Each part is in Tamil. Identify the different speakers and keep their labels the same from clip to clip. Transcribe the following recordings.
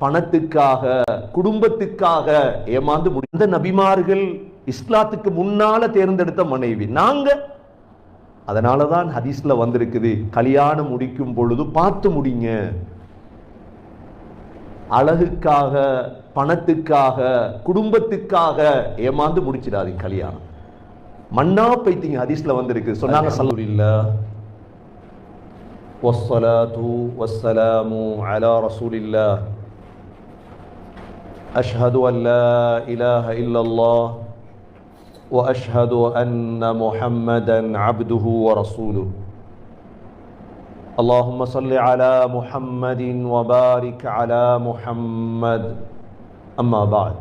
Speaker 1: பணத்துக்காக குடும்பத்துக்காக ஏமாந்து முடிந்த நபிமார்கள் இஸ்லாத்துக்கு முன்னால தேர்ந்தெடுத்த மனைவி நாங்க. அதனாலதான் ஹதீஸ்ல வந்திருக்குது, கல்யாணம் முடிக்கும் பொழுது பார்த்து முடிங்க. அழகுக்காக பணத்துக்காக குடும்பத்துக்காக ஏமாந்து முடிச்சிடாதீங்க கல்யாணம். மண்ணா பைத்தீங்க ஹதீஸ்ல வந்திருக்கு. சொன்னாங்க அல்ஹம்துலில்லாஹ் வஸ்ஸலாத்து வஸ்ஸலாமு அலா ரசூலில்லாஹ் அஷ்ஹது அன் லா இலாஹ இல்லல்லாஹ் வ அஷ்ஹது அன்ன முஹம்மதன் அப்துஹு வ ரசூலுஹு. اللهم صل على محمد وبارك على محمد. أما بعد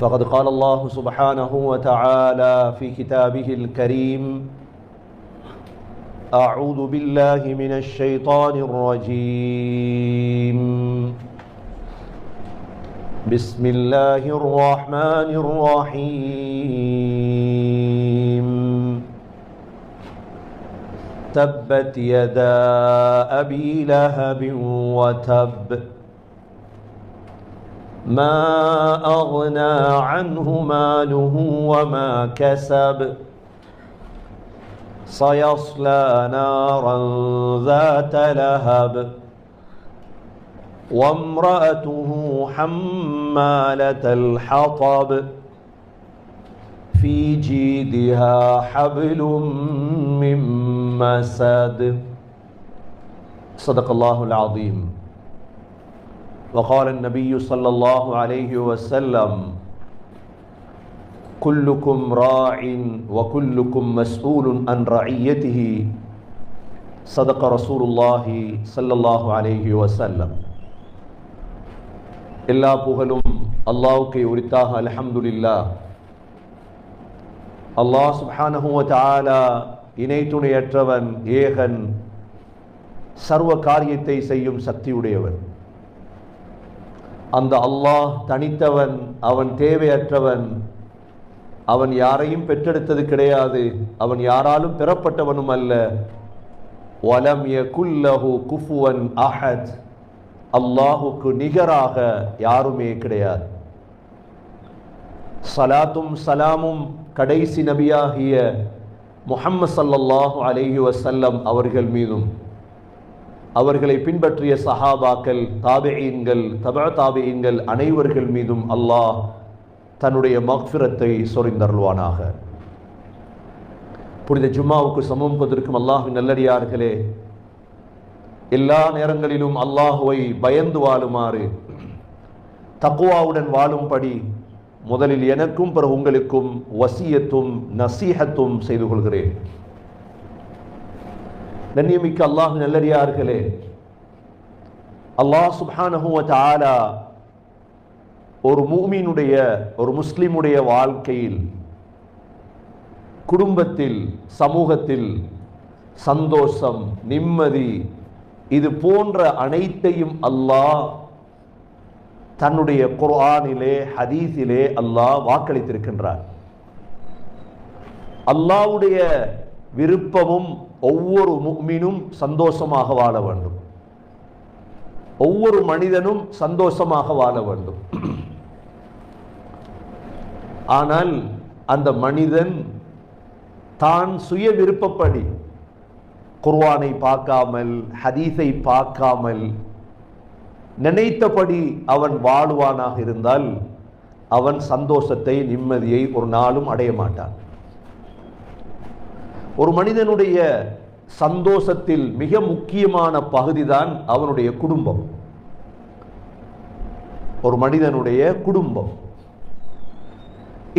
Speaker 1: فقد قال الله سبحانه وتعالى في كتابه الكريم: أعوذ بالله من الشيطان الرجيم. بسم الله الرحمن الرحيم. تبت يدا أبي لهب وتب ما أغنى عنه ماله وما كسب سيصلى نارا ذات لهب وامرأته حمالة الحطب في جيدها حبل من مسد. صدق الله العظيم. وقال النبي صلى الله عليه وسلم: كلكم راع وكلكم مسؤول عن رعيته. صدق رسول الله صلى الله عليه وسلم. எல்லா புகழும் அல்லாஹ்வுக்கே உரித்தாக. அல்ஹம்துலில்லாஹ். அல்லாஹ் சுப்ஹானஹு வ தஆலா இணை துணையற்றவன், ஏகன், சர்வ காரியத்தை செய்யும் சக்தியுடையவன். அந்த அல்லாஹ் தனித்தவன், அவன் தேவையற்றவன், அவன் யாரையும் பெற்றெடுத்தது கிடையாது, அவன் யாராலும் பெறப்பட்டவனும் அல்ல. வலம் யகுல் லஹு குஃபுவன் அஹத். அல்லாஹுக்கு நிகராக யாருமே கிடையாது. சலாத்தும் சலாமும் கடைசி நபியாகிய முஹம்மது ஸல்லல்லாஹு அலைஹி வஸல்லம் அவர்கள் மீதும், அவர்களை பின்பற்றிய சஹாபாக்கள், தாபிஈன்கள், தபஅ தாபிஈன்கள் அனைவர்கள் மீதும் அல்லாஹ் தன்னுடைய மக்ஃபிரத்தை சொரிந்தருள்வானாக. புனித ஜும்மாவுக்கு சமூகம் கொண்டிருக்கும் அல்லாஹ்வின் நல்லடியார்களே, எல்லா நேரங்களிலும் அல்லாஹுவை பயந்து வாழுமாறு, தக்வாவுடன் வாழும்படி முதலில் எனக்கும் பிறகு உங்களுக்கும் வசியத்தும் நசீஹத்தும் செய்து கொள்கிறேன். கண்ணியமிக்க அல்லாஹ்வின் நல்லடியார்களே, அல்லாஹ் சுப்ஹானஹு வ தஆலா ஒரு முஃமினுடைய, ஒரு முஸ்லிமுடைய வாழ்க்கையில், குடும்பத்தில், சமூகத்தில் சந்தோஷம், நிம்மதி, இது போன்ற அனைத்தையும் அல்லாஹ் தன்னுடைய குர்ஆனிலே, ஹதீஸிலே அல்லாஹ் வாக்களித்திருக்கின்றார். அல்லாஹ்வுடைய விருப்பமும் ஒவ்வொரு முஃமினும் சந்தோஷமாக வாழ வேண்டும், ஒவ்வொரு மனிதனும் சந்தோஷமாக வாழ வேண்டும். ஆனால் அந்த மனிதன் தான் சுய விருப்பப்படி குர்ஆனை பார்க்காமல், ஹதீஸை பார்க்காமல் நினைத்தபடி அவன் வாழுவானாக இருந்தால் அவன் சந்தோஷத்தை, நிம்மதியை ஒரு நாளும் அடைய மாட்டான். ஒரு மனிதனுடைய சந்தோஷத்தில் மிக முக்கியமான பகுதிதான் அவனுடைய குடும்பம். ஒரு மனிதனுடைய குடும்பம்.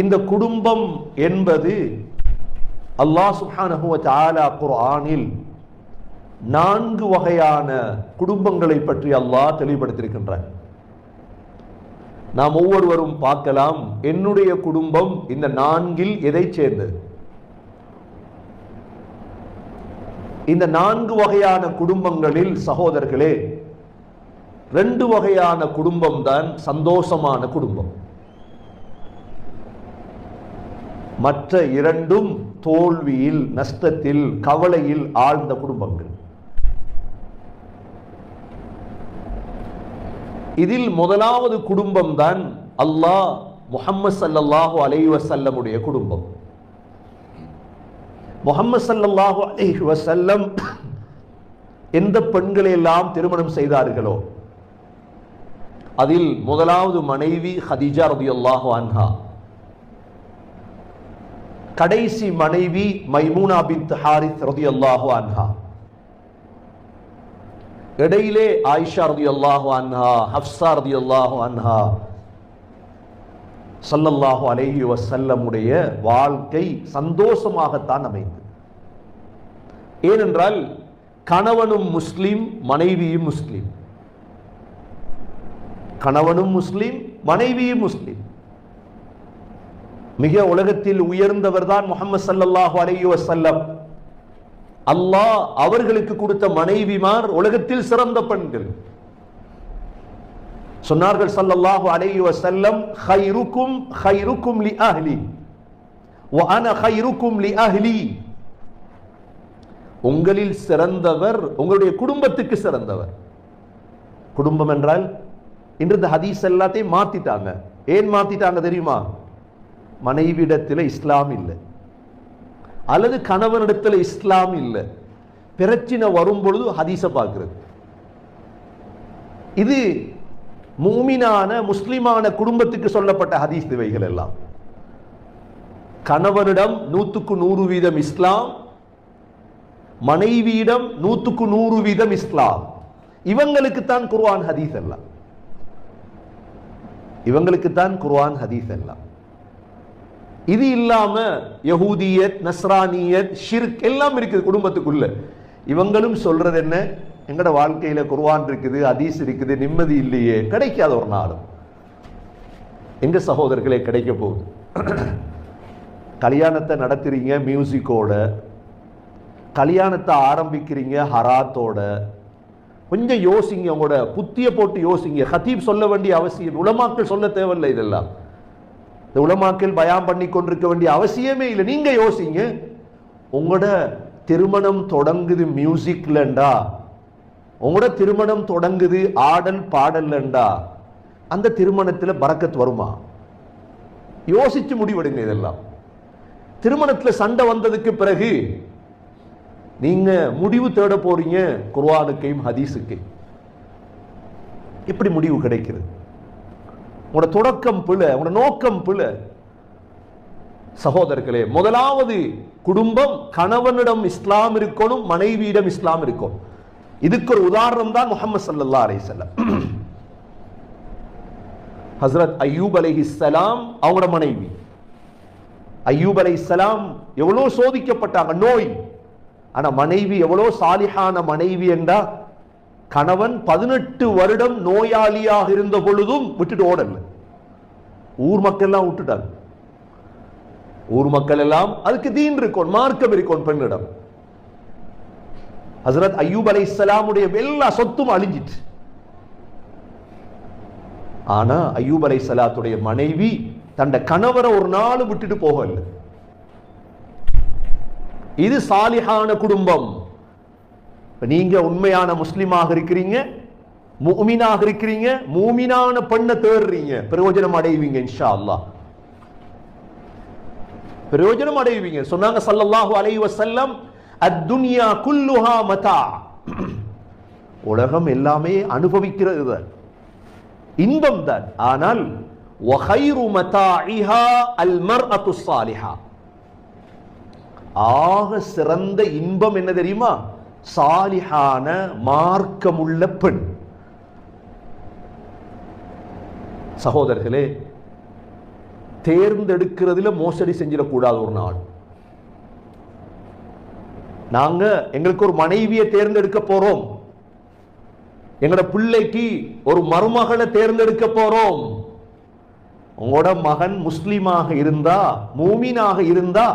Speaker 1: இந்த குடும்பம் என்பது அல்லாஹ் சுப்ஹானஹு வ தஆலா குர்ஆனில் 4 வகையான குடும்பங்களை பற்றி அல்லாஹ் தெளிவுபடுத்தியிருக்கின்றார். நாம் ஒவ்வொருவரும் பார்க்கலாம், என்னுடைய குடும்பம் இந்த 4ல் எதை சேர்ந்தது? இந்த 4 வகையான குடும்பங்களில் சகோதரர்களே, 2 வகையான குடும்பம் தான் சந்தோஷமான குடும்பம். மற்ற 2ம் தோல்வியில், நஷ்டத்தில், கவலையில் ஆழ்ந்த குடும்பங்கள். இதில் முதலாவது குடும்பம் தான் அல்லாஹ் முஹம்மது ஸல்லல்லாஹு அலைஹி வஸல்லமுடைய குடும்பம். முஹம்மது ஸல்லல்லாஹு அலைஹி வஸல்லம் எந்த பெண்களை எல்லாம் திருமணம் செய்தார்களோ அதில் முதலாவது மனைவி ஹதீஜா ரலியல்லாஹு அன்ஹா, கடைசி மனைவி மைமூனா பின்த் ஹாரிஸ் ரலியல்லாஹு அன்ஹா, இடையிலே ஆயிஷா ரலியல்லாஹு அன்ஹா, ஹஃப்ஸா ரலியல்லாஹு அன்ஹா. ஸல்லல்லாஹு அலைஹி வஸல்லமுடைய வாழ்க்கை சந்தோஷமாகத்தான் அமைந்தது. ஏனென்றால் கணவனும் முஸ்லிம், மனைவியும் முஸ்லிம். கணவனும் முஸ்லிம், மனைவியும் முஸ்லிம். மிக உலகத்தில் உயர்ந்தவர் தான் முஹம்மது ஸல்லல்லாஹு அலைஹி வஸல்லம். அல்லாஹ் அவர்களுக்கு கொடுத்த மனைவிமார் உலகத்தில் சிறந்த பெண்கள். சொன்னார்கள் ஸல்லல்லாஹு அலைஹி வஸல்லம், ഖൈറുക്കും ഖൈറുക്കും லிஅஹ்லி வ அன ഖൈറുக்கும் லிஅஹ்லி. உங்களில் சிறந்தவர் உங்களுடைய குடும்பத்துக்கு சிறந்தவர். குடும்பம் என்றால் இன்று இந்த ஹதீஸ் எல்லாத்தையும் மாத்திட்டாங்க. ஏன் மாத்திட்டாங்க தெரியுமா? மனைவிடத்தில் இஸ்லாம் இல்லை, அல்லது கணவனிடத்தில் இஸ்லாம் இல்லை, பிரச்சனை வரும் பொழுது ஹதீஸ பார்க்கிறது. இது மூமினான முஸ்லிமான குடும்பத்துக்கு சொல்லப்பட்ட ஹதீஸ். இவைகள் எல்லாம் கணவனிடம் 100% இஸ்லாம், மனைவியிடம் 100% இஸ்லாம். இவங்களுக்கு தான் குர்ஆன் ஹதீஸ் எல்லாம். இவங்களுக்கு தான் குர்ஆன் ஹதீஸ் எல்லாம். இது இல்லாம யஹூதியத், நஸ்ரானியத், ஷிர்க் எல்லாம் இருக்குது குடும்பத்துக்குள்ள. இவங்களும் சொல்றது என்ன? எங்கட வாழ்க்கையில குர்ஆன் இருக்குது, ஹதீஸ் இருக்குது, நிம்மதி இல்லையே. கிடைக்காத ஒரு நாளும் எங்க சகோதரர்களே கிடைக்க போகுது. கல்யாணத்தை நடத்துறீங்க மியூசிக்கோட, கல்யாணத்தை ஆரம்பிக்கிறீங்க ஹராத்தோட. கொஞ்சம் யோசிங்க, உங்களோட புத்திய போட்டு யோசிங்க. ஹதீப் சொல்ல வேண்டிய அவசியம், உலமாக்கள் சொல்ல தேவையில்லை. இதெல்லாம் இந்த உலமாக்கள் பயான் பண்ணி கொண்டிருக்க வேண்டிய அவசியமே இல்லை. நீங்க யோசிங்க, உங்களோட திருமணம் தொடங்குது மியூசிக்லண்டா, உங்களோட திருமணம் தொடங்குது ஆடல் பாடல்லண்டா, அந்த திருமணத்தில் பரக்கத் வருமா? யோசிச்சு முடிவெடுங்க. இதெல்லாம் திருமணத்தில் சண்டை வந்ததுக்கு பிறகு நீங்க முடிவு தேட போறீங்க குர்ஆனுக்கையும் ஹதீஸுக்கையும். எப்படி முடிவு கிடைக்கிறது? உங்களோட தொடக்கம் பிழை, உங்களோட நோக்கம் பிழை. சகோதரர்களே, முதலாவது குடும்பம் கணவனிடம் இஸ்லாம் இருக்கணும், மனைவியிடம் இஸ்லாம் இருக்கும். இதுக்கு ஒரு உதாரணம் தான் முஹம்மது ஸல்லல்லாஹு அலைஹி வஸல்லம். ஹஸ்ரத் அய்யூப் அலைஹிஸ்ஸலாம் அவங்களோட மனைவி. அய்யூப் அலைஹிஸ்ஸலாம் எவ்வளவு சோதிக்கப்பட்டாங்க, நோய். ஆனா மனைவி எவ்வளவு சாலிஹான மனைவி என்றா, கணவன் 18 வருடம் நோயாளியாக இருந்த பொழுதும் விட்டுட்டு ஓடல. ஊர் மக்கள் எல்லாம் விட்டுட்டாங்க. ஊர் மக்கள் எல்லாம் அதுக்கு தீன் இருக்கும், மார்க்கம் இருக்கும் பெண்ணிடம். ஹஸ்ரத் அய்யூப் அலைஹிஸ்ஸலாமுடைய எல்லா சொத்தும் அழிஞ்சிட்டு. ஆனா அய்யூப் அலைஹிஸ்ஸலாத்துடைய மனைவி தன்ட கணவரை ஒரு நாள் விட்டுட்டு போகல. இது சாலிஹான குடும்பம். நீங்க உண்மையான முஸ்லிமாக இருக்கிறீங்க, முஃமினாக இருக்கிறீங்க, மூமினான பெண்ணை தேடுறீங்க, பிரயோஜனம் அடைவீங்க இன்ஷா அல்லாஹ். பிரயோஜனம் அடைவீங்க. சொன்னாங்க ஸல்லல்லாஹு அலைஹி வஸல்லம், அத்துன்யா குல்லுஹா மதா. உலகம் எல்லாமே அனுபவிக்கிறது தான், இன்பம் தான். ஆனால் வகைரு மதாஇஹா அல் மர்அத்து ஸாலிஹா. ஆக சிறந்த இன்பம் என்ன தெரியுமா? சாலிஹான மார்க்கமுள்ள பெண். சகோதரர்களே, தேர்ந்தெடுக்கிறதுல மோசடி செஞ்சிடக்கூடாது. ஒரு நாள் நாங்க எங்களுக்கு ஒரு மனைவியை தேர்ந்தெடுக்க போறோம், எங்களோட பிள்ளைக்கு ஒரு மருமகளை தேர்ந்தெடுக்க போறோம். உங்களோட மகன் முஸ்லிமாக இருந்தா, மூமினாக இருந்தா,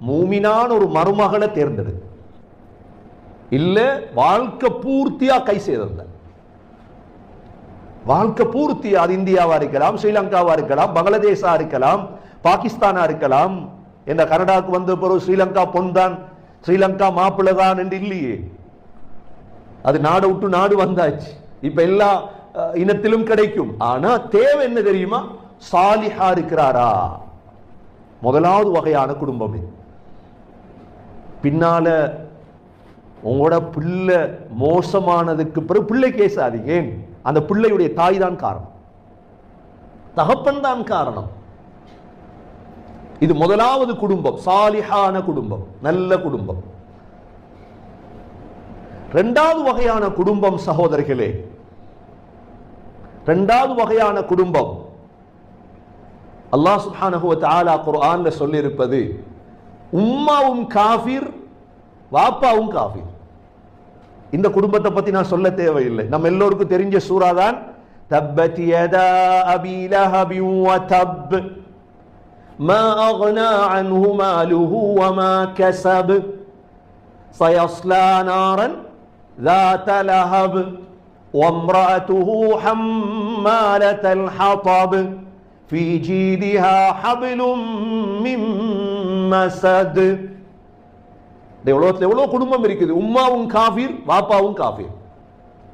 Speaker 1: மூமினான ஒரு மருமகளை தேர்ந்தெடு. இல்ல வாழ்க்கை பூர்த்தியா கை செய்த வாழ்க்கை பூர்த்தியா, அது இந்தியாவா இருக்கலாம், ஸ்ரீலங்காவா இருக்கலாம், பங்களாதேஷா இருக்கலாம், பாகிஸ்தானா இருக்கலாம். என்ன கனடாவுக்கு வந்த பிறகு ஸ்ரீலங்கா பொன் தான், ஸ்ரீலங்கா மாப்பிள்ளை தான் என்று இல்லையே. அது நாடு விட்டு நாடு வந்தாச்சு. இப்ப எல்லா இனத்திலும் கிடைக்கும். ஆனா தேவை என்ன தெரியுமா? சாலிஹா இருக்கிறாரா? முதலாவது வகையான குடும்பம் இது. பின்னால உங்களோட பிள்ளை மோசமானதுக்கு பிறகு பிள்ளை கேசாதீங்க. அந்த பிள்ளையுடைய தாய் தான் காரணம், தகப்பன் தான் காரணம். இது முதலாவது குடும்பம், சாலிஹான குடும்பம், நல்ல குடும்பம். இரண்டாவது வகையான குடும்பம் சகோதரர்களே, இரண்டாவது வகையான குடும்பம் அல்லாஹ் சுப்ஹானஹு வ தஆலா குர்ஆன்ல சொல்லி இருப்பது, உம்மாவும் காஃபிர் வாப்பாவும் காஃபிர். இந்த குடும்பத்தை பத்தி நான் சொல்ல தேவையில்லை, நம்ம எல்லோருக்கும் தெரிஞ்ச சூரா தான். தப்பத் யதா அபீ லஹப் வ தப் மா அக்னா அன்ஹு மாலுஹு வ மா கஸப் சயஸ்லா நாரன் ذات لهب وامرأته حمالة الحطب في جيدها حبل من مسد. எவ்வளவு குடும்பம் இருக்குது. உம்மாவும் காஃபிர் வாப்பாவும் காஃபிர்.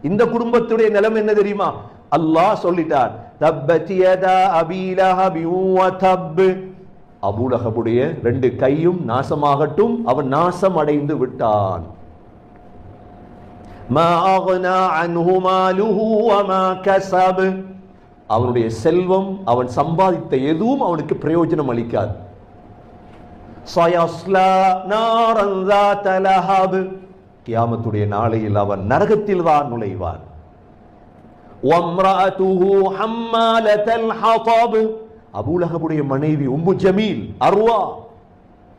Speaker 1: இந்த குடும்பத்துடைய நிலைமை என்ன தெரியுமா? அல்லாஹ் சொல்லிட்டார், தப்பத் யதா அபீ லஹப் வ தப். அபூ லஹபுடைய ரெண்டு கையும் நாசமாகட்டும், அவன் நாசம் அடைந்து விட்டான். மா அக்னா அன்ஹு மாலுஹு வ மா கஸப். அவனுடைய செல்வம், அவன் சம்பாதித்த எதுவும் அவனுக்கு பிரயோஜனம் அளிக்காது. சயஸ்லா நாரன் ذات لهب. கியாமத்துடைய நாளையில் அவன் நரகத்தில் தான் நுழைவான். வம்ரஅதுஹு ஹம்மாலத்தல் ஹதப். அபூ லஹபுடைய மனைவி உம்மு ஜமீல் அர்வா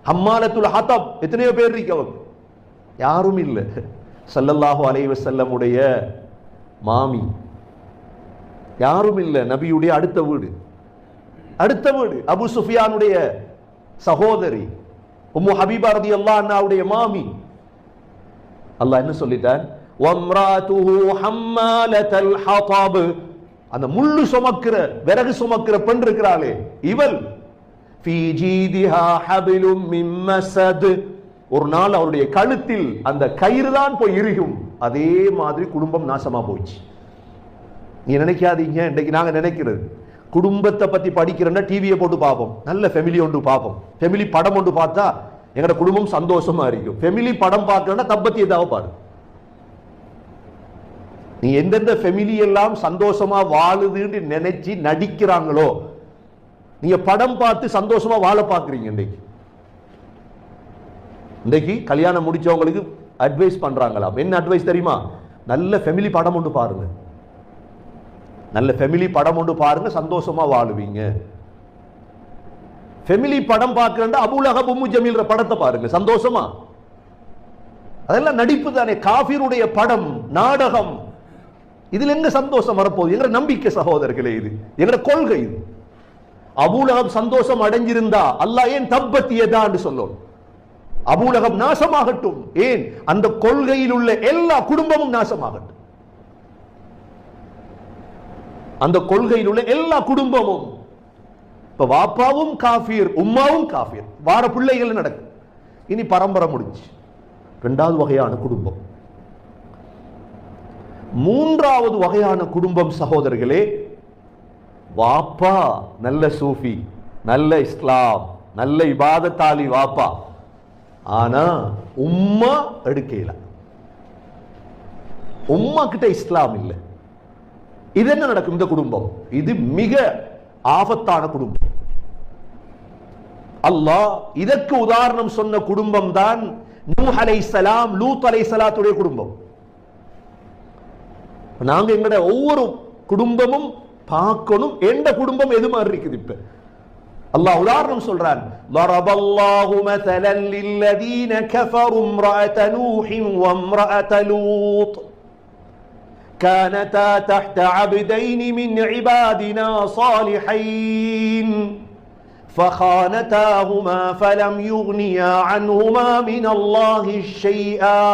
Speaker 1: ஹம்மாலத்துல் ஹதப். எத்தனையோ பேர் இருக்கவங்க, யாரும் இல்லை. ஸல்லல்லாஹு அலைஹி வஸல்லம் உடைய மாமி, யாரும் இல்லை. நபியுடைய அடுத்த வீடு அபூ சுஃபியானுடைய சகோதரி உம்மு ஹபீபா ரலியல்லாஹு அன்ஹாவுடைய மாமி. அல்லாஹ் என்ன சொல்லிட்டான்? வம்ராதுஹு ஹம்மாலத்தல் ஹதப். அந்த முள்ளு சுமக்கிற, விறகு சுமக்கிற பெண் இருக்கிறாளே இவள், ஃபீ ஜீதிஹா ஹபிலும் மின் மஸத். ஒரு நாள் அவருடைய கழுத்தில் அந்த கயிறு தான் போய் இறுகும். அதே மாதிரி குடும்பம் நாசமா போச்சு. நீ நினைக்காதீங்க, இன்னைக்கு நாங்க நினைக்கிறது குடும்பத்தை பத்தி படிக்கிறோம்னா டிவியை போட்டு பார்ப்போம், நல்ல ஃபேமிலி ஒன்று பார்ப்போம், ஃபேமிலி படம் ஒன்று பார்த்தா எங்களோட குடும்பம் சந்தோஷமா இருக்கும். ஃபேமிலி படம் பார்க்கறோம்னா தப்பத்தி ஏதாவது பாரு. நீ எந்தெந்த ஃபேமிலி எல்லாம் சந்தோஷமா வாழுதுன்னு நினைச்சு நடிக்கிறாங்களோ, நீங்க படம் பார்த்து சந்தோஷமா வாழ பாக்குறீங்க. இன்றைக்கு கல்யாணம் முடிச்சவங்களுக்கு அட்வைஸ் பண்றாங்களாம். என்ன அட்வைஸ் தெரியுமா? நல்ல ஃபேமிலி படம் ஒன்று பாருங்க, நல்ல ஃபேமிலி படம் ஒன்று பாருங்க, சந்தோஷமா வாழுவீங்க. ஃபேமிலி படம் பார்க்கிறேன், அபூ லஹப் உம்மு ஜமீல் படத்தை பாருங்க, சந்தோஷமா. அதெல்லாம் நடிப்பு தானே, காஃபிருடைய படம், நாடகம். இதுல எங்க சந்தோஷம் வரப்போகுது? எங்க நம்பிக்கை சகோதரர்களே, இது எங்க கொள்கை. இது அபூ லஹப் சந்தோஷம் அடைஞ்சிருந்தா அல்லாஹ் ஏன் தப்பத் யதா என்று சொல்லும்? அபூ லஹப் நாசமாகட்டும். ஏன்? அந்த கொள்கையில் உள்ள எல்லா குடும்பமும் நாசமாகட்டும். அந்த கொள்கையில் உள்ள எல்லா குடும்பமும். இப்ப வாப்பாவும் காஃபிர், உம்மாவும் காஃபிர், வார பிள்ளைகள் நடக்கும். இனி பரம்பரை முடிஞ்சு. இரண்டாவது வகையான குடும்பம். மூன்றாவது வகையான குடும்பம் சகோதரர்களே, வாப்பா நல்ல சூஃபி, நல்ல இஸ்லாம், நல்ல இபாதத்தாலி வாப்பா, ஆனா உம்மா எடுக்கல, உம்மா கிட்ட இஸ்லாம் இல்லை. இது என்ன நடக்கும்? இந்த குடும்பம் இது மிக ஆபத்தான குடும்பம். அல்லாஹ் இதற்கு உதாரணம் சொன்ன குடும்பம் தான் நூஹ் அலைஹிஸ்ஸலாம், லூத் அலைஹிஸ்ஸலாத்துடைய குடும்பம். நாங்க எங்கட ஒவ்வொரு குடும்பமும் பார்க்கணும், எந்த குடும்பம் எது மாதிரி இருக்குது. இப்ப அல்லாஹ் உதாரணம் சொல்றான். ضربallahu مثلا للذين كفروا امرأة نوح وامرأة لوط كانتا تحت عبدين من عبادنا صالحين فخانتاهما فلم يغنيا عنهما من الله شيئا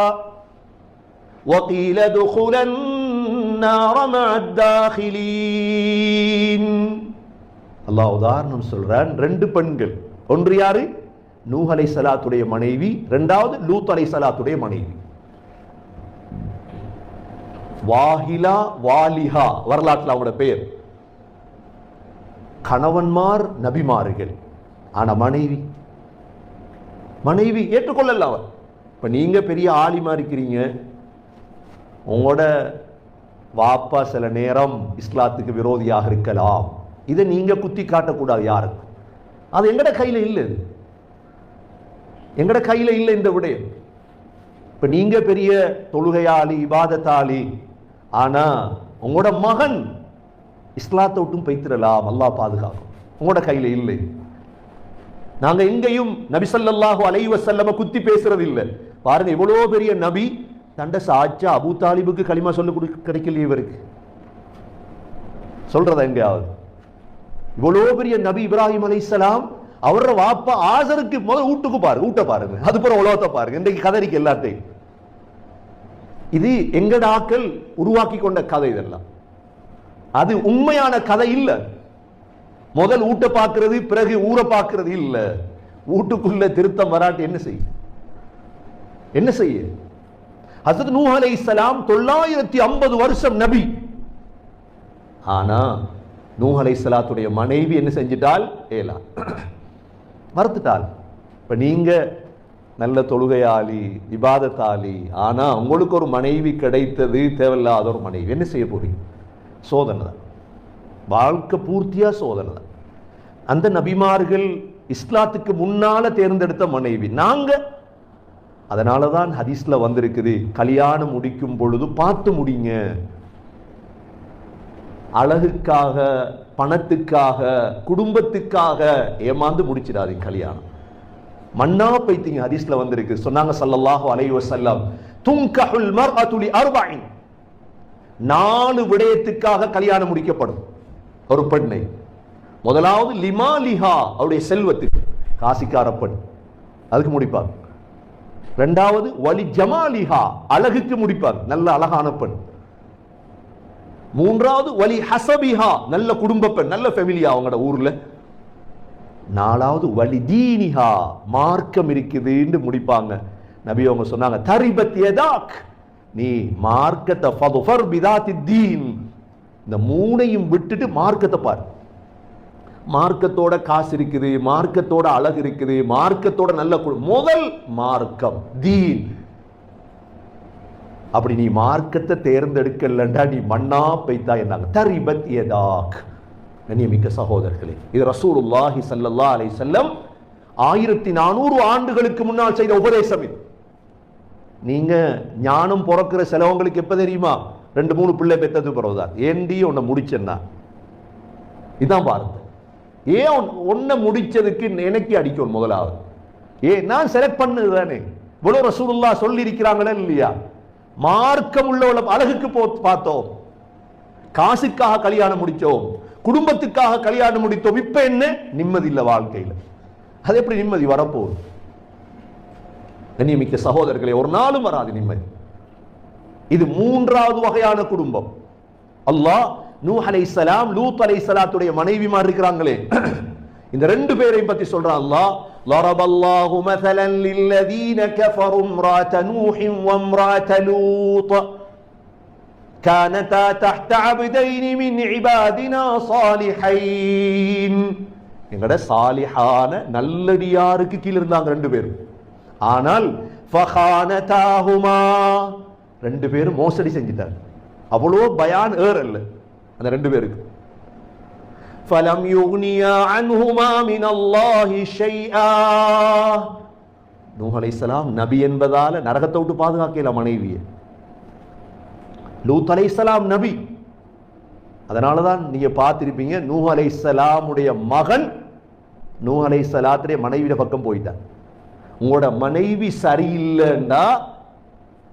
Speaker 1: وقيل ادخلا النار مع الداخلين. அல்லாஹ் உதாரணம் சொல்றான். ரெண்டு பெண்கள், ஒன்று யாரு? நூஹ் அலைஹிஸ்ஸலாத்துடைய மனைவி, இரண்டாவது லூத் அலைஹிஸ்ஸலாத்துடைய மனைவி. வாஹிலா வாலிஹா வரலாற்றில் அவங்களோட பெயர். கணவன்மார் நபிமார்கள், ஆனா மனைவி ஏற்றுக்கொள்ளல அவர். இப்ப நீங்க பெரிய ஆலிமா இருக்கிறீங்க, உங்களோட வாப்பா சில நேரம் இஸ்லாத்துக்கு விரோதியாக இருக்கலாம், இதை நீங்க குத்தி காட்டக்கூடாது யாருக்கும். அது எங்கட கையில இல்லை, எங்கட கையில இல்லை இந்த விடயம். இப்ப நீங்க பெரிய தொழுகையாளி இபாதத்தாளி, ஆனா உங்களோட மகன் இஸ்லாத்தை விட்டும் பைத்திரலாம், அல்லாஹ் பாதுகாக்கும், உங்களோட கையில இல்லை. நாங்க எங்கேயும் நபி ஸல்லல்லாஹு அலைஹி வஸல்லம் குத்தி பேசுறது இல்லை. பாருங்க, இவ்வளவு பெரிய நபி தண்ட சாச்சா அபூ தாலிபுக்கு களிமா சொல்ல கிடைக்கலையே இவருக்கு, சொல்றதா எங்கேயாவது? இவ்வளவு பெரிய நபி இப்ராஹிம் அலைஹிஸ்ஸலாம் அவரோட வாப்பா ஆசருக்கு முதல் வீட்டுக்கு பாருங்க, வீட்டை பாருங்க, அதுக்கப்புறம் உலகத்தை பாருங்க. இன்றைக்கு கதைக்கு எல்லாத்தையும் இது எங்கட ஆக்கள் உருவாக்கி கொண்ட கதை, இதெல்லாம் அது உண்மையான கதை இல்ல. முதல் ஊட்ட பார்க்கிறது, பிறகு ஊரை பார்க்கிறது இல்ல. வீட்டுக்குள்ள திருத்தம் வராட்டி என்ன செய்ய? ஹஸரத் நூஹ் அலைஹிஸ்ஸலாம் 950 வருஷம் நபி. ஆனா நூஹ் அலைஹிஸ்ஸலாத்துடைய மனைவி என்ன செஞ்சிட்டால்? ஏலா மறுத்துட்டாள். இப்ப நீங்க நல்ல தொழுகையாளி இபாதத்தாளி, ஆனா உங்களுக்கு ஒரு மனைவி கிடைத்தது தேவையில்லாத ஒரு மனைவி, என்ன செய்ய போறீங்க? சோதனை தான், வாழ்க்கை பூர்த்தியா சோதனை தான். அந்த நபிமார்கள் இஸ்லாத்துக்கு முன்னால தேர்ந்தெடுத்த மனைவி நாங்க. அதனாலதான் ஹதீஸ்ல வந்திருக்குது, கல்யாணம் முடிக்கும் பொழுது பார்த்து முடிங்க. அழகுக்காக, பணத்துக்காக, குடும்பத்துக்காக ஏமாந்து முடிச்சிடாதீங்க கல்யாணம். மண்ணா பைத்தீங்க. ஹதீஸ்ல வந்திருக்கு, சொன்னாங்க ஸல்லல்லாஹு அலைஹி வஸல்லம், துன்கஹுல் மர்அத்து லிஅர்பஇன், 4 விடயத்துக்காக கல்யாணம் முடிக்கப்படும் ஒரு பெண்ணை. முதலாவது லிமாலிஹா, அவருடைய செல்வத்துக்கு, காசிக்கார பெண், அதுக்கு முடிப்பார். இரண்டாவது வலி ஜமாலிஹா, அழகுக்கு முடிப்பார், நல்ல அழகான பெண். மூன்றாவது வலி ஹசபிஹா, நல்ல குடும்ப பெண், நல்ல ஃபேமிலியா அவங்களோட ஊர்ல. நாலாவது வலி தீனிஹா, மார்க்கம் இருக்குதுன்னு முடிப்பாங்க. நபி அவங்க சொன்னாங்க, தரிபத் யதாக், நீ மார்க்கத்தை ஃபதுஃபர் பிதாத்தி தீன், இந்த மூணையும் விட்டுட்டு மார்க்கத்தை பார். மார்க்கத்தோட காசு இருக்குது, மார்க்கத்தோட அழகு இருக்குது, மார்க்கத்தோட நல்ல முதல் மார்க்கம் தீன். அப்படி நீ மார்க்கத்தை தேர்ந்தெடுக்கலண்டா நீ மண்ணா பைத்தா என்னாங்க. தரிபத் யதாக். கண்ணியமிக்க சகோதரர்களே, இது ரசூலுல்லாஹி ஸல்லல்லாஹு அலைஹி வஸல்லம் 1400 ஆண்டுகளுக்கு முன்னால் செய்த உபதேசம் இது. நீங்க ஞானம் பிறக்கிற சிலவங்களுக்கு எப்ப தெரியுமா? 2-3 பிள்ளை பெற்றது பிறகுதான். ஏண்டி உன்னை முடிச்சேன்னா இதான் பாருங்க. ஏன் ஒன்ன முடிச்சதுக்கு எனக்கு அடிக்கணும் முதலாவது? நான் செலக்ட் பண்ணது தானே. இவ்வளவு ரசூலுல்லாஹ் சொல்லி இருக்கிறாங்களா இல்லையா? மார்க்கம் உள்ள அழகுக்கு பார்த்தோம், காசுக்காக கல்யாணம் முடிச்சோம், குடும்பத்துக்காக கல்யாணம் முடித்தோம். இப்ப என்ன? நிம்மதி இல்ல வாழ்க்கையில். அது எப்படி நிம்மதி வரப்போகுது? கண்ணியமிக்க சகோதரர்களே, ஒரு நாளும் வராது நிம்மதி. இது 3வது வகையான குடும்பம். அல்லாஹ் நூஹ் அலைஹிஸ்ஸலாம், லூத் அலைஹிஸ்ஸலாத்துடைய மனைவிமார் இருக்கிறாங்களே, இந்த 2 பேரையும் பத்தி சொல்றான் அல்லாஹ். லரபல்லாஹு மஸலன் லில்லதீன கஃபரு இம்ராஅத நூஹ் வ இம்ராஅத லூத் كانتا تحت عبدين من عبادنا صالحين. எங்கட சாலிஹான நல்லடியாருக்கு கீழ இருந்தாங்க 2 பேரும். ஆனால் ஃபகானதாஹுமா, 2 பேரும் மோசடி செஞ்சிட்டாங்க. அவ்வளோ பயான் ஏறல்ல அந்த 2 பேருக்கு. ஃபலம் யுக்னியா அன்ஹுமா மினல்லாஹி ஷைஆ. நூஹ் அலைஹிஸ்ஸலாம் நபி என்பதால நரகத்தை விட்டு பாதுகாக்கல மனைவியை. லூத் அலைஹிஸ்ஸலாம் நபி. அதனாலதான் நீங்க பார்த்திருப்பீங்க, நூஹ் அலைஹிஸ்ஸலாமுடைய மகன் நூஹ் அலைஹிஸ்ஸலாத்துடைய மனைவியோட பக்கம் போயிட்டான். உங்களோட மனைவி சரியில்லைன்னா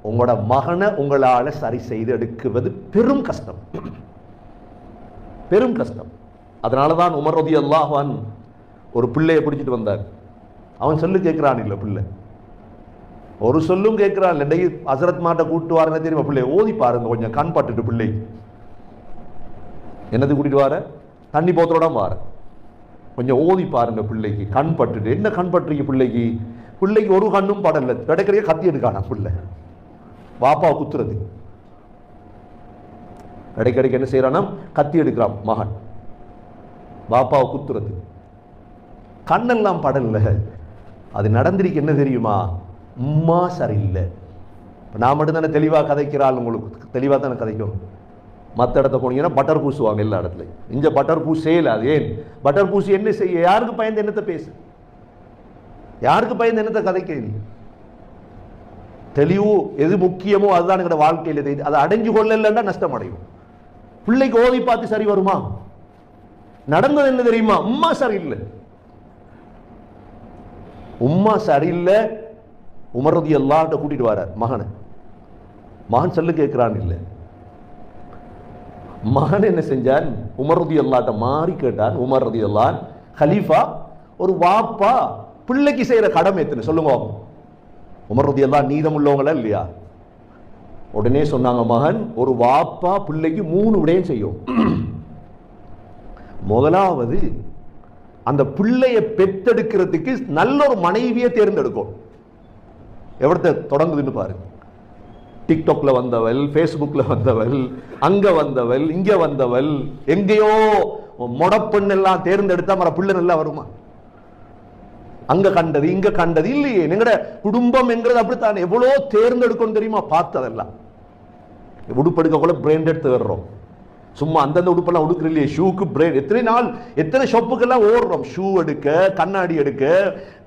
Speaker 1: உங்களோட மகனை உங்களால சரி செய்து எடுக்குவது பெரும் கஷ்டம், பெரும் கஷ்டம். அதனாலதான் உமர் ரலியல்லாஹு அன்ஹு ஒரு பிள்ளையை பிடிச்சிட்டு வந்தார். அவன் சொல்லு கேட்கிறான் இல்ல, பிள்ளை ஒரு சொல்லும் கேட்கிறான். ஹஸரத் மாட்ட கூட்டு வாருங்க தெரியுமா? பிள்ளை ஓதி பாருங்க கொஞ்சம், கண் பட்டுட்டு பிள்ளை. என்னது கூட்டிட்டு வார? தண்ணி போத்தலோட வார, கொஞ்சம் ஓதி பாருங்க பிள்ளைக்கு கண் பட்டுட்டு. என்ன கண் பட்டுறீங்க பிள்ளைக்கு? பிள்ளைக்கு ஒரு கண்ணும் படல, கிடைக்கிற கத்தி எடுக்கானா பிள்ளை, வாப்பா குத்துறது. இடைக்கிடைக்கு என்ன செய்யறானா, கத்தி எடுக்கிறான் மகன் பாப்பாவை குத்துறது. கண்ணெல்லாம் படல. அது நடந்திருக்கு என்ன தெரியுமா, உம்மா சரியில்லை. நான் மட்டும் தானே தெளிவாக கதைக்கிறாள், உங்களுக்கு தெளிவாக தானே கதைக்கணும். மற்ற இடத்த போனீங்கன்னா பட்டர் பூசுவாங்க எல்லா இடத்துலையும். இங்க பட்டர் பூசேல. அது ஏன் பட்டர் பூசி என்ன செய்ய? யாருக்கு பயந்து என்னத்தை பேசு, யாருக்கு பயந்து என்னத்தை கதைக்க? தெளிவு எது முக்கியமோ அதுதான் எங்களோட வாழ்க்கையில். அதை அடைஞ்சு கொள்ளலன்னா நஷ்டம் அடையும். பிள்ளைக்கு ஓதி பார்த்து சரி வருமா? நடந்தது என்ன தெரியுமா, உம்மா சரியில்லை. உம்மா சரியில்லை. உமர் ரலியல்லாஹு அன்ஹு கூட்டிட்டு வரார் மகனை. மகன் சொல்லு கேட்கிறான் இல்லை. மகன் என்ன செஞ்சான், உமர் ரலியல்லாஹு அன்ஹு மாறி கேட்டான். உமர் ரலியல்லாஹு அன்ஹு, கலீஃபா, ஒரு வாப்பா பிள்ளைக்கு செய்யற கடமை எத்தனை சொல்லுங்க. உமர் ரலியல்லாஹு அன்ஹு நீதம் உள்ளவங்களா இல்லையா? உடனே சொன்னாங்க, மகன், ஒரு வாப்பா பிள்ளைக்கு 3 விடயம் செய்யும். முதலாவது, அந்த பிள்ளையை பெத்தெடுக்கிறதுக்கு நல்ல ஒரு மனைவியை தேர்ந்தெடுக்கும். எவ்வளவு தொடங்குதுன்னு பாருங்க. டிக்டாக்ல வந்தவள், பேஸ்புக்ல வந்தவள், அங்க வந்தவள், இங்க வந்தவள், எங்கேயோ மொடப்பெண் எல்லாம் தேர்ந்தெடுத்தா மர பிள்ளை நல்லா வருமா? அங்க கண்டது இங்க கண்டது இல்லையே. எங்கட குடும்பம் என்கிறது அப்படித்தான். எவ்வளோ தேர்ந்தெடுக்கும் தெரியுமா? பார்த்ததெல்லாம் உடுப்பெடுக்க கூட பிராண்டட் தேடுறோம். சும்மா அந்தந்த உடுப்பெல்லாம் உடுக்கிற இல்லையே. ஷூக்கு பிராண்ட். எத்தனை நாள் எத்தனை ஷாப்புக்கெல்லாம் ஓடுறோம். ஷூ எடுக்க, கண்ணாடி எடுக்க,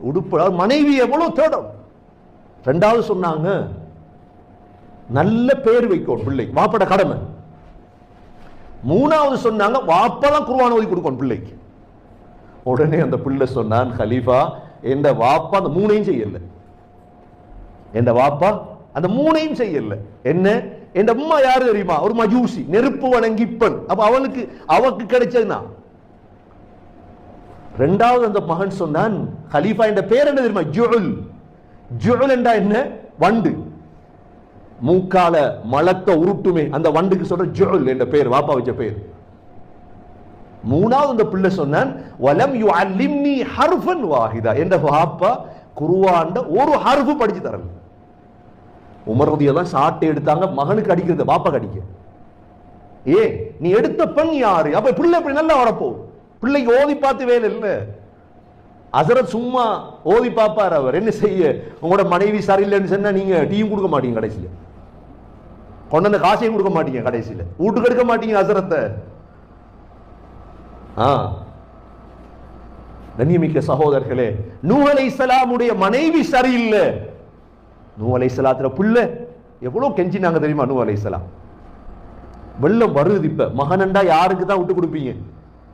Speaker 1: உடுப்பு. மனைவி எவ்வளவு தேடும். ரெண்டாவது சொன்னாங்க, நல்ல பேர் வைக்கும் பிள்ளை, வாப்பட கடமை. மூணாவது சொன்னாங்க, வாப்பதான் குர்ஆன் ஓதி கொடுக்கும் பிள்ளைக்கு. உடனே அந்த பிள்ளை சொன்னான், கலீஃபா, எந்த வாப்பா அந்த 3ஐயும் செய்யல. எந்த வாப்பா அந்த 3ஐயும் செய்யல. என்ன? எந்த அம்மா யாரு தெரியுமா? ஒரு மஜூசி, நெருப்பு வணங்கி பெண். அப்ப அவளுக்கு கிடைச்சதுனா. ரெண்டாவது அந்த மகன் சொன்னான், கலீஃபா, என்ற பேர் என்ன தெரியுமா? ஜுல். ஜுல் என்றா என்ன? வண்டு. மூக்கால மலத்த உருட்டுமே அந்த வண்டுக்கு சொல்ற ஜுல் என்ற பேர், வாப்பா வச்ச பேர். மூணாவது அந்த பிள்ளை சொன்னான், வலம் யுஅல்லிம்னி ஹர்ஃபன் வாஹிதா, என்ற வாப்பா குர்ஆன்ல ஒரு ஹர்ஃப் படிச்சு தரல. உமர் ரலியல்லாஹு அன்ஹு சாட்டை எடுத்தாங்க, மகனுக்கு அடிக்கிறது, வாப்பாக்கு அடிக்க. ஏ, நீ எடுத்த பெண் யாரு? அப்ப பிள்ளை எப்படி நல்லா வரப்போகுது? பிள்ளைக்கு ஓதி பார்த்து வேலை இல்லை. ஹஸரத் சும்மா ஓதி பார்ப்பார். அவர் என்ன செய்ய? உங்களோட மனைவி சரியில்லைன்னு சொன்னா நீங்க டீயும் கொடுக்க மாட்டீங்க, கடைசியில கொண்டு வந்த காசையும் கொடுக்க மாட்டீங்க, கடைசியில வீட்டுக்கு எடுக்க மாட்டீங்க ஹஸரத்தை. கண்ணியமிக்க சகோதரர்களே, நூஹ் அலைஹிஸ்ஸலாமுடைய மனைவி சரியில்லை. நூஹ் அலைஹிஸ்ஸலாத்துல பிள்ளை எவ்வளவு கெஞ்சினாங்க தெரியுமா? நூஹ் அலைஹிஸ்ஸலாம், வெள்ளம் வருது. இப்ப மகனண்டா யாருக்கு தான் விட்டு கொடுப்பீங்க?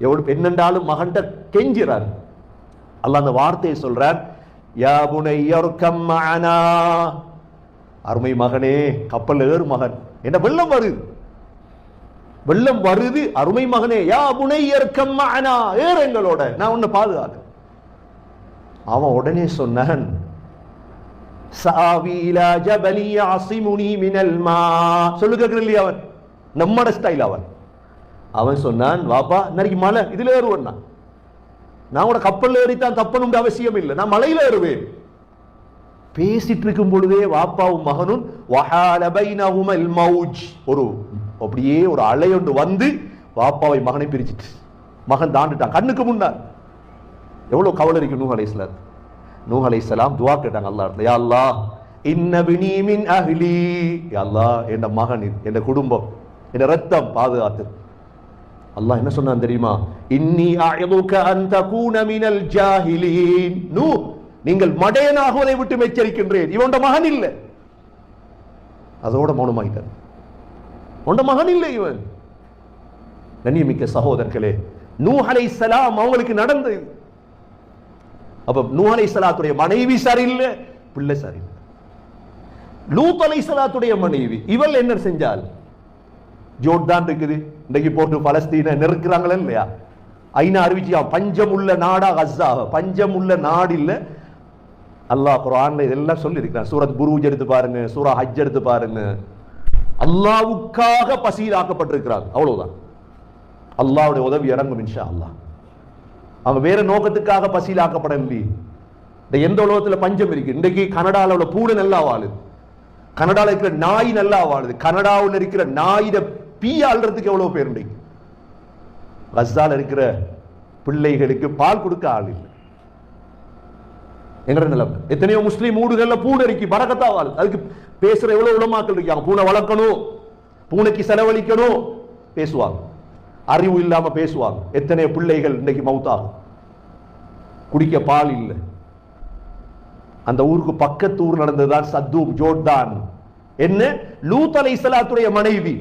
Speaker 1: எவ்வளவு பெண்ணண்டாலும் மகன்கிட்ட கெஞ்சிறார். அல்லாஹ் அந்த வார்த்தையை சொல்றார், யா புனைய இர்கம் மஅனா, அருமை மகனே கப்பல் ஏறு மகன். என்ன வெள்ளம் வருது, வெள்ளம் வருது. அருமை மகனே, யா புனைய இர்கம் மஅனா, ஏறு எங்களோட, நான் உன்னை பாதுகாக்க. அவன் உடனே சொன்னான், சாவி இலா ஜபலி யாஸிமுனி மினல் மா. சொல்லுங்க இல்லையா? அவன் நம்மட ஸ்டைல். அவன் சொன்னான், வாப்பா இன்னைக்கு மலை, இதுல ஏறுவா. நான் கூட கப்பல் ஏறித்தான் தப்பனும் அவசியம் இல்லை, நான் மலையில ஏறுவேன். பேசிட்டு இருக்கும் பொழுதே வாப்பாவும் மகனும் வஹால பைனஹுமல் மௌஜ், ஒரு அப்படியே ஒரு அலை ஒன்று வந்து வாப்பாவை மகனை பிரிச்சிட்டு மகன் தாண்டிட்டான் கண்ணுக்கு முன்னாள். எவ்வளவு கவலை இருக்கு நூஹ் அலைஹிஸ்ஸலாம். நூஹ் அலைஹிஸ்ஸலாம் துஆ கேட்டாங்க அல்லாஹ்ட்ட, யா அல்லாஹ் இன்ன பினி மின் அஹ்லி, யா அல்லாஹ் என் மகன், என் குடும்பம், என் ரத்தம் பாதுகாத்து. அல்லாஹ் என்ன சொன்னான் தெரியுமா? இன்னி அஇதுக அன் தகூன மினல் ஜாஹிலீன். நூஹ், நீங்கள் மடையனாகுவதை விட்டு எச்சரிக்கின்றேன். இவன் மகன் இல்லை. அதோட மௌனமாயிட்டார். உண்ட மகன் இல்லை இவன். கண்ணியமிக்க சகோதரர்களே, நூஹ் அலைஹிஸ்ஸலாம் அவங்களுக்கு நடந்தது. அப்ப நூஹ் அலைஹிஸ்ஸலாத்துடைய மனைவி சரியில்லை, பிள்ளை சரியில்லை. லூத் அலைஹிஸ்ஸலாத்துடைய மனைவி இவள் என்ன செஞ்சால்? ஜோர்தான் இருக்குது, இன்றைக்கு போட்டு பலஸ்தீனை நெருக்கிறாங்களே இல்லையா? ஐநா அறிவிச்சியா பஞ்சம் உள்ள நாடா கஸ்ஸா, பஞ்சம் உள்ள நாடு இல்ல. அல்லாஹ் குர்ஆன்ல இதெல்லாம் சொல்லி இருக்கிறான். சூரத் புரூஜ் எடுத்து பாருங்க, சூரா ஹஜ் எடுத்து பாருங்க. அல்லாஹ்வுக்காக பசீராக்கப்பட்டிருக்கிறாங்க, அவ்வளவுதான். அல்லாஹ்வுடைய உதவி இறங்கும் இன்ஷா அல்லாஹ். அவங்க வேற நோக்கத்துக்காக பசீலாக்கப்படவில்லை. இந்த எந்த உலகத்துல பஞ்சம் இருக்கு? இன்றைக்கு கனடால உள்ள பூனை நல்லா வாழுது, கனடாவில் இருக்கிற நாய் நல்லா வாழுது. கனடாவில் இருக்கிற நாயிட பீ ஆள்றதுக்கு எவ்வளவு பேர் இன்றைக்கு கஸால இருக்கிற பிள்ளைகளுக்கு பால் கொடுக்க ஆள் இல்லை. எங்கட நிலைமை எத்தனையோ முஸ்லீம் ஊடுகள்ல பூனை இருக்கு பரக்கத்தா வாழ், அதுக்கு பேசுற எவ்வளவு உலமாக்கள் இருக்காங்க. பூனை வளர்க்கணும், பூனைக்கு செலவழிக்கணும் பேசுவாங்க, அறிவு இல்லாம பேசுவாங்க. எத்தனையோ பிள்ளைகள் இன்னைக்கு மௌத்தாகும், குடிக்க பால் இல்லை. அந்த ஊருக்கு பக்கத்து ஊர் நடந்ததுதான் சத்தூம் ஜோர்டான். என்ன லூத் அலைஹிஸ்ஸலாத்துடைய மனைவி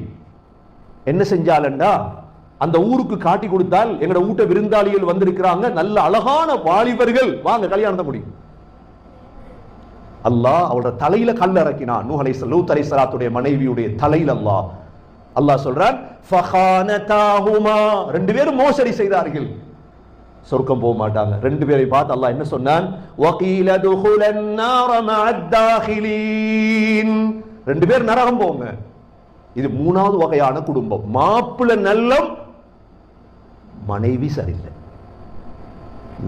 Speaker 1: என்ன செஞ்சாலண்டா, அந்த ஊருக்கு காட்டி கொடுத்தால் எங்கட ஊட்ட விருந்தாளிகள் வந்திருக்கிறாங்க, நல்ல அழகான வாலிபர்கள், வாங்க கல்யாணத்தை முடியும். அல்லாஹ் அவரோட தலையில கல் இறக்கினான். லூத் அலைஹிஸ்ஸலாத்துடைய மனைவியுடைய தலையில அல்லாஹ் சொல்றான் ஃபகானதாஹுமா, ரெண்டு பேரும் மோசடி செய்தார்கள், சொர்க்கம் போக மாட்டாங்க. ரெண்டு பேரை பார்த்து அல்லாஹ் என்ன சொன்னான், வகீல துகுலன் நார மஅத் தாகிலீன், ரெண்டு பேர் நரகம் போங்க. இது மூணாவது வகையான குடும்பம். மாப்பிள்ளை நல்லம், மனைவி சரியில்லை.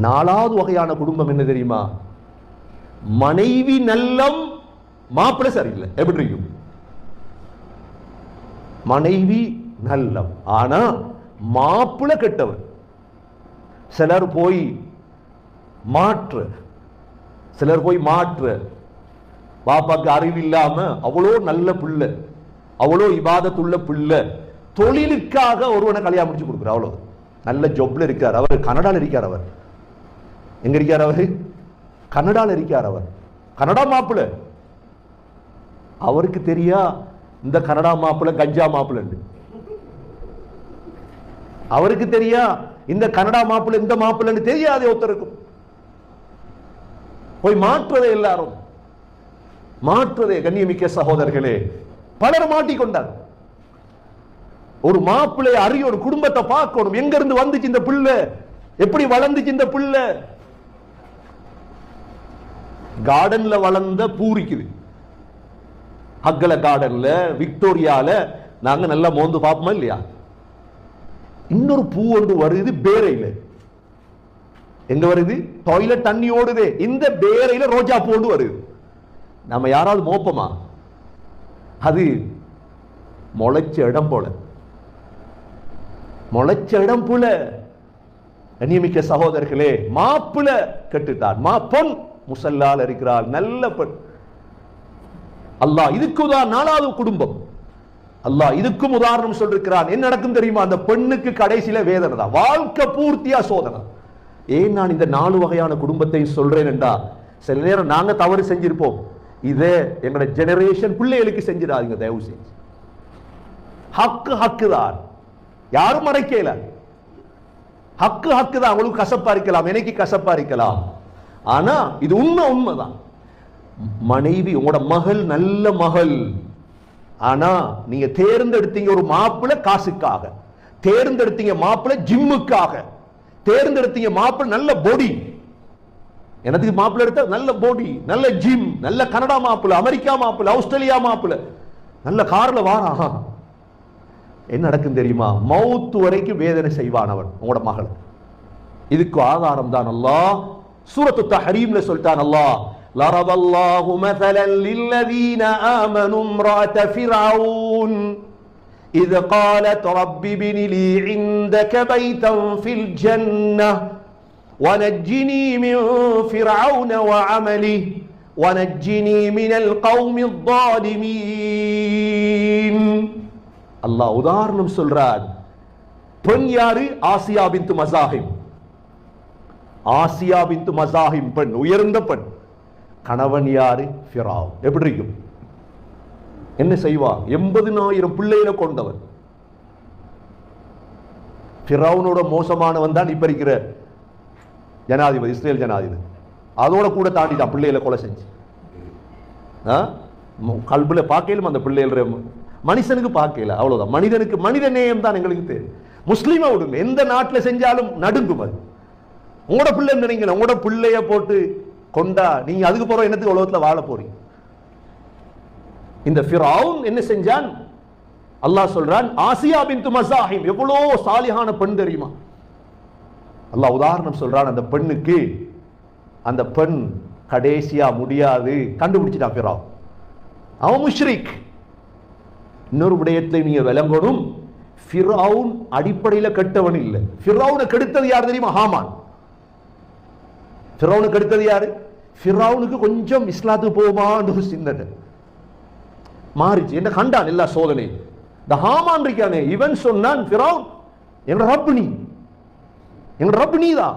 Speaker 1: நாலாவது வகையான குடும்பம் என்ன தெரியுமா, மனைவி நல்லம், மாப்பிள்ளை சரியில்லை. எப்படி இருக்கும்? மனைவி நல்லம், ஆனா மாப்பிள்ளை கெட்டவர். சிலர் போய் மாற்று, பாப்பாக்கு அறிவு இல்லாம அவ்வளோ நல்ல பிள்ளை, அவ்வளோ இபாதத்துள்ள பிள்ளை, தொழிலுக்காக ஒருவனை கல்யாணம் முடிச்சு கொடுக்குற, அவ்வளோ நல்ல ஜொப்ல இருக்கார். அவர் கனடால இருக்கார். அவர் எங்க இருக்கார்? அவர் கனடால இருக்கார். அவர் கனடா மாப்பிள்ளை. அவருக்கு தெரியா இந்த கனடா மாப்பிள்ளை கஞ்சா மாப்பிள்ளை, அவருக்கு தெரியா இந்த கனடா மாப்பிள்ளை இந்த மாப்பிள்ளைன்னு தெரியாது. ஒருத்தருக்கும் போய் மாற்றுவதே, எல்லாரும் மாற்றுவதே. கண்ணியமிக்க சகோதரர்களே, பலர் மாட்டிக்கொண்டார். ஒரு மாப்பிள்ளை அறிய, ஒரு குடும்பத்தை பார்க்கணும். எங்க இருந்து வந்துச்சு இந்த பிள்ளை, எப்படி வளர்ந்துச்சு இந்த பிள்ளை? கார்டன்ல வளர்ந்த பூரிக்குது, அக்கல கார்டன்ல விக்டோரியால நாங்க நல்லா மோந்து பார்ப்போமா இல்லையா? இன்னொரு பூ ஒன்று வருது பேரையில. எங்க வருது? டாய்லெட் தண்ணி ஓடுதே, இந்த பேரையில ரோஜா பூ ஒன்று வருது. நம்ம யாராவது மோப்பமா? அது முளைச்ச இடம் போல, முளைச்ச இடம் போல. நியமிக்க சகோதரர்களே, மாப்பிள்ளை கெட்டுட்டார், பொன் முசல்லால் இருக்கிறார், நல்ல பெண். அல்லாஹ் இதுக்கு உதாரணம். நாலாவது குடும்பம் அல்லாஹ் இதுக்கும் உதாரணம் சொல்லிருக்கிறான். என்ன நடக்கும் தெரியுமா? அந்த பெண்ணுக்கு கடைசியில வேதனை தான், வாழ்க்கை பூர்த்தியா சோதனை. ஏன் நான் இந்த 4 வகையான குடும்பத்தை சொல்றேன் என்றா, சில நேரம் நாங்க தவறு செஞ்சிருப்போம், இதே எங்களோட ஜெனரேஷன் பிள்ளைகளுக்கு செஞ்சிடாதீங்க தயவு செஞ்சு. ஹக்கு தான், யாரும் மறைக்கல. ஹக்கு தான். உங்களுக்கு கசப்பா இருக்கலாம், எனக்கு கசப்பா இருக்கலாம், ஆனா இது உண்மைதான். மனைவி உங்களோட மகள் நல்ல மகள், ஆனா நீங்க தேர்ந்தெடுத்தீங்க ஒரு மாப்பிள்ளை காசுக்காக, தேர்ந்தெடுத்தீங்க மாப்பிள்ளை ஜிம்முக்காக, தேர்ந்தெடுத்தீங்க மாப்பிள்ளை நல்ல பொடி. எனக்கு மாப்பிள்ளை எடுத்த நல்ல பொடி, நல்ல ஜிம், நல்ல கனடா மாப்பிள்ளை, அமெரிக்கா மாப்பிள்ளை, ஆஸ்திரேலியா மாப்பிள்ளை, நல்ல கார்ல வாரா. என்ன நடக்கும் தெரியுமா? மௌத்து வரைக்கும் வேதனை செய்வான் அவன் உங்களோட மகள். இதுக்கு ஆதாரம் தான் அல்லாஹ் சூரத்து தஹரீம்ல சொல்லிட்டான். அல்லாஹ் ضرب الله مثلا للذين آمنوا امرأة فرعون إذ قالت رب ابن لي عندك بيتا في الجنة ونجني من فرعون وعمله ونجني من القوم الظالمين. அல்லாஹ் உதாரணம் சொல்றார். பெண் யாரு? ஆசியா பின்த் மஸாஹிம். ஆசியா பின்த் மஸாஹிம் பெண், உயர்ந்த பெண். கணவன் யாரு? ஃபிரௌன். எப்படி இருக்கும்? என்ன செய்வா? 80,000 பிள்ளைகளை கொண்டவன். ஃபிரௌனோட மோசமானவன் தான் இப்ப இருக்கிற ஜனாதிபதி, இஸ்ரேல் ஜனாதிபதி. அதோட கூட தாண்டிட்டான், பிள்ளைகளை கொலை செஞ்சு. கல்புல பார்க்கலும் அந்த பிள்ளைகள மனுஷனுக்கு பார்க்கல, அவ்வளவுதான். மனிதனுக்கு மனித நேயம் தான் எங்களுக்கு தெரியும். முஸ்லீமை விடுங்க, எந்த நாட்டில் செஞ்சாலும் நடுங்கும் அது. உங்களோட பிள்ளை நினைங்க, உங்களோட பிள்ளைய போட்டு கொண்டா நீங்க அதுக்கு போற என்னத்துக்கு உலகத்துல வாழ போறீங்க? இந்த ஃபிரௌன் என்ன செஞ்சான்? அல்லாஹ் சொல்றான், ஆசியா பின்த் மஸாஹிம் எவ்வளோ சாலிஹான பெண் தெரியுமா? அல்லாஹ் உதாரணம் சொல்றான். அந்த பெண்ணுக்கு, அந்த பெண் கடைசியா முடியாது, கண்டுபிடிச்சிட்டான் ஃபிரௌன். அவன் முஷ்ரிக். இன்னொரு விடயத்தை நீங்க விளங்கணும், ஃபிரௌன் அடிப்படையில் கெட்டவன் இல்லை. ஃபிரௌனை கெடுத்தது யார் தெரியுமா? ஹாமான். ஃபிரௌனுக்கு கெடுத்தது யாரு? ஃபிரௌனுக்கு கொஞ்சம் இஸ்லாத்துக்கு போகுமான்னு சிந்தனை மாறிச்சு. என்ன கண்டான் எல்லா சோதனை. இந்த ஹாமான் இருக்கானே, இவன் சொன்னான் ஃபிரௌன் எங்க ரப்பு நீ, எங்க ரப்பு நீ தான்,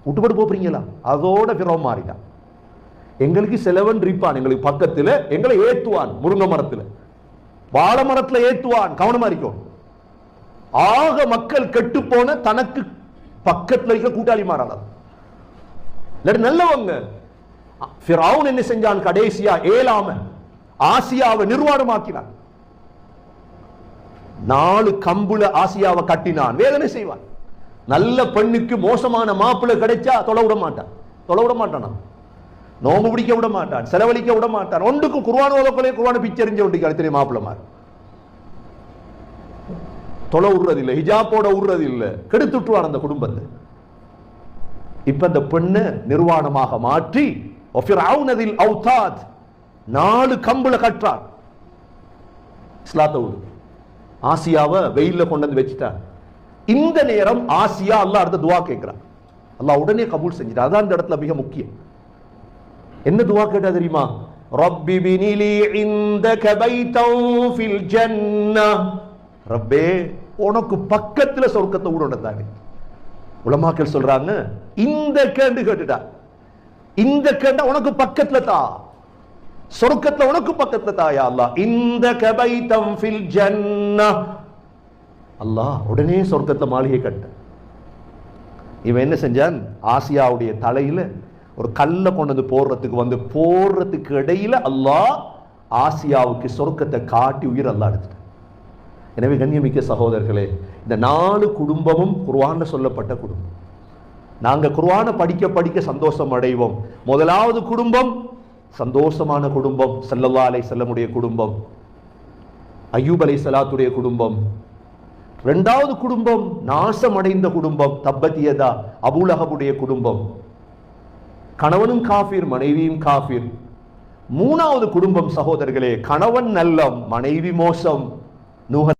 Speaker 1: விட்டுப்பட்டு போறீங்களா? அதோட ஃபிரௌன் மாறிட்டான். எங்களுக்கு செலவன் இருப்பான் எங்களுக்கு பக்கத்தில், எங்களை ஏத்துவான் முருங்கை மரத்தில், வாழை மரத்தில் ஏத்துவான். கவனமா இருக்கும். ஆக மக்கள் கெட்டு போன தனக்கு பக்கத்தில் இருக்க கூட்டாளி மாறான். நல்லவங்க. ஃபிரௌன் என்ன செஞ்சான்? கடைசியா ஏலாம ஆசியாவை நிர்வாணமாக்கினான். 4 கம்புல ஆசியாவை கட்டினான். வேதனை செய்வான். நல்ல பெண்ணுக்கு மோசமான மாப்பிள்ளை கிடைச்சா தொலை விட மாட்டான். தொலை விட மாட்டான். நோம்பு பிடிக்க விட மாட்டான். செலவழிக்க விட மாட்டான். ஒன்றுக்கு குர்ஆன் ஓதக்கொள்ளே குர்ஆன் பிச்சரிஞ்ச ஒன்றுக்கு அடுத்த மாப்பிள்ளை மாறு தொலை விடுறது இல்லை, ஹிஜாப்போட விடுறது இல்லை, கெடுத்துட்டுவான் அந்த குடும்பத்தை. இப்ப அந்த பெண்ணை நிர்வாணமாக மாற்றி 4 கம்புல கற்றான். இஸ்லாத்தை விடு. ஆசியாவை வெயில்ல கொண்டு வந்து வச்சுட்டான். இந்த நேரம் ஆசியா அல்லாஹ் அடுத்த துவா கேட்கிறான். அல்லாஹ் உடனே கபூல் செஞ்சிட்டான். அதான் இந்த இடத்துல மிக முக்கியம். என்ன துவா கேட்டா தெரியுமா? ரப்பி பினிலி இந்தக பைத்தன் ஃபில் ஜன்னah. ரப்பே உனக்கு பக்கத்துல சொர்க்கத்தை ஊடத்தானே. உலமாக்கள் சொல்றாங்க இந்த கேண்டு கேட்டுட்டா, இந்த கேண்டா உனக்கு பக்கத்துல தா, சொர்க்கத்துல உனக்கு பக்கத்துல தா யா அல்லாஹ். இந்தக பைத்தன் ஃபில் ஜன்னah. அல்லாஹ் உடனே சொர்க்கத்துல மாளிகை கட்ட. இவன் என்ன செஞ்சான்? ஆசியாவுடைய தலையில ஒரு கல்லை கொண்டு வந்து போடுறதுக்கு இடையில அல்லாஹ் ஆசியாவுக்கு சொர்க்கத்தை காட்டி உயிர் அல்லாஹ் எடுத்துட்டான். எனவே கண்ணியமிக்க சகோதரர்களே, இந்த 4 குடும்பமும் குர்ஆன்ல சொல்லப்பட்ட குடும்பம். நாங்க குர்ஆனை படிக்க படிக்க சந்தோஷம் அடைவோம். முதலாவது குடும்பம் சந்தோஷமான குடும்பம், ஸல்லல்லாஹு அலைஹி வஸல்லமுடைய குடும்பம், அய்யூப் அலைஹிஸ்ஸலாத்துடைய குடும்பம். இரண்டாவது குடும்பம் நாசமடைந்த குடும்பம், தப்பத் யதா அபூலஹபுடைய குடும்பம். கணவனும் காஃபிர், மனைவியும் காஃபிர். மூணாவது குடும்பம் சகோதரர்களே, கணவன் நல்லம், மனைவி மோசம், நூஹ்